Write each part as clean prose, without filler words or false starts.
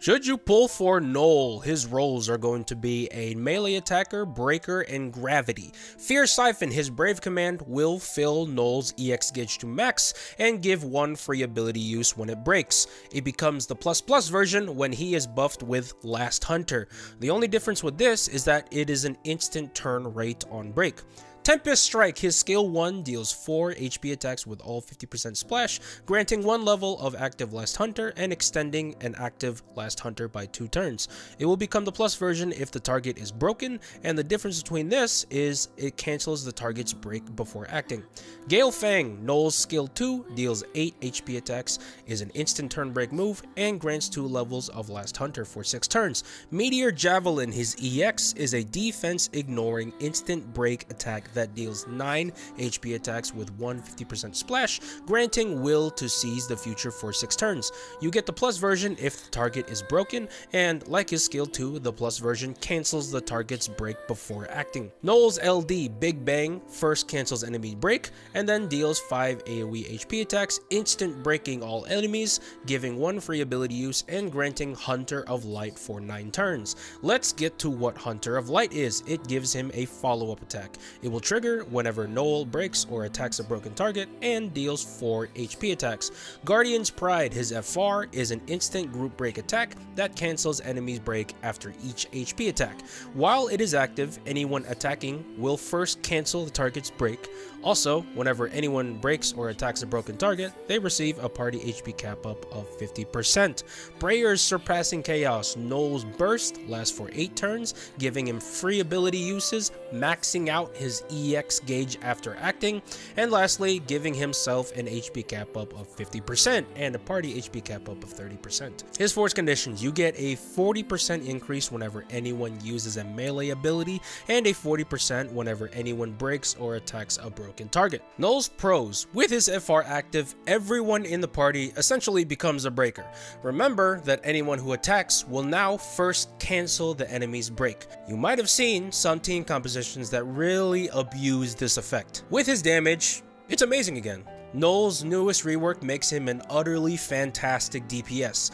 Should you pull for Noel, his roles are going to be a melee attacker, breaker, and gravity. Fear Siphon, his brave command, will fill Noel's EX gauge to max and give one free ability use when it breaks. It becomes the ++ version when he is buffed with Last Hunter. The only difference with this is that it is an instant turn rate on break. Tempest Strike, his skill 1 deals 4 HP attacks with all 50% splash, granting 1 level of active Last Hunter and extending an active Last Hunter by 2 turns. It will become the plus version if the target is broken, and the difference between this is it cancels the target's break before acting. Gale Fang, Noel's skill 2, deals 8 HP attacks, is an instant turn break move, and grants 2 levels of Last Hunter for 6 turns. Meteor Javelin, his EX, is a defense ignoring instant break attack that deals 9 HP attacks with 150% splash, granting will to seize the future for 6 turns. You get the plus version if the target is broken, and like his skill 2, the plus version cancels the target's break before acting. Noel's LD, Big Bang, first cancels enemy break, and then deals 5 AoE HP attacks, instant breaking all enemies, giving 1 free ability use, and granting Hunter of Light for 9 turns. Let's get to what Hunter of Light is. It gives him a follow-up attack. It will trigger whenever Noel breaks or attacks a broken target and deals 4 HP attacks. Guardian's Pride, his FR, is an instant group break attack that cancels enemies' break after each HP attack. While it is active, anyone attacking will first cancel the target's break. Also, whenever anyone breaks or attacks a broken target, they receive a party HP cap up of 50%. Prayer's Surpassing Chaos, Noel's burst lasts for 8 turns, giving him free ability uses, maxing out his EX gauge after acting, and lastly, giving himself an HP cap up of 50% and a party HP cap up of 30%. His force conditions: you get a 40% increase whenever anyone uses a melee ability, and a 40% whenever anyone breaks or attacks a broken target. Noel's pros: with his FR active, everyone in the party essentially becomes a breaker. Remember that anyone who attacks will now first cancel the enemy's break. You might have seen some team compositions that really abuse this effect. With his damage, it's amazing again. Noel's newest rework makes him an utterly fantastic DPS.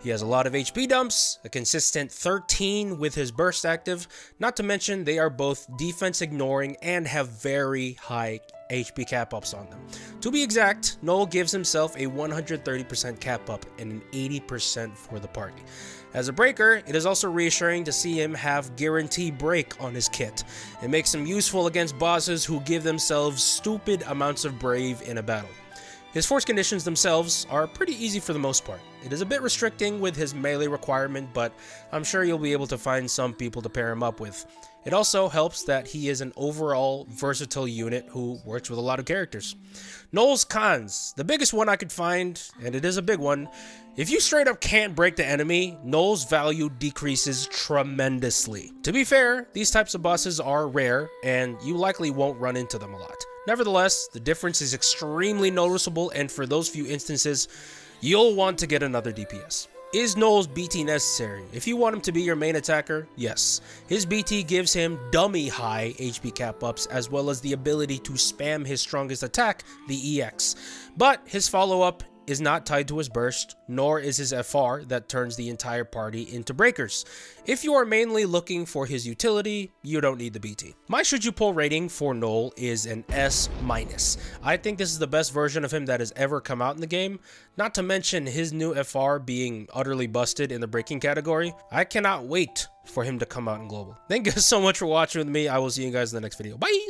He has a lot of HP dumps, a consistent 13 with his burst active, not to mention they are both defense ignoring and have very high HP cap ups on them. To be exact, Noel gives himself a 130% cap up and an 80% for the party. As a breaker, it is also reassuring to see him have guarantee break on his kit. It makes him useful against bosses who give themselves stupid amounts of brave in a battle. His force conditions themselves are pretty easy for the most part. It is a bit restricting with his melee requirement, but I'm sure you'll be able to find some people to pair him up with. It also helps that he is an overall versatile unit who works with a lot of characters. Noel's cons. The biggest one I could find, and it is a big one: if you straight up can't break the enemy, Noel's value decreases tremendously. To be fair, these types of bosses are rare, and you likely won't run into them a lot. Nevertheless, the difference is extremely noticeable, and for those few instances, you'll want to get another DPS. Is Noel's BT necessary? If you want him to be your main attacker, yes. His BT gives him dummy high HP cap ups, as well as the ability to spam his strongest attack, the EX. But his follow-up is not tied to his burst, nor is his FR that turns the entire party into breakers. If you are mainly looking for his utility, you don't need the BT. My should you pull rating for Noel is an S-. I think this is the best version of him that has ever come out in the game, not to mention his new FR being utterly busted in the breaking category. I cannot wait for him to come out in global. Thank you so much for watching with me. I will see you guys in the next video. Bye!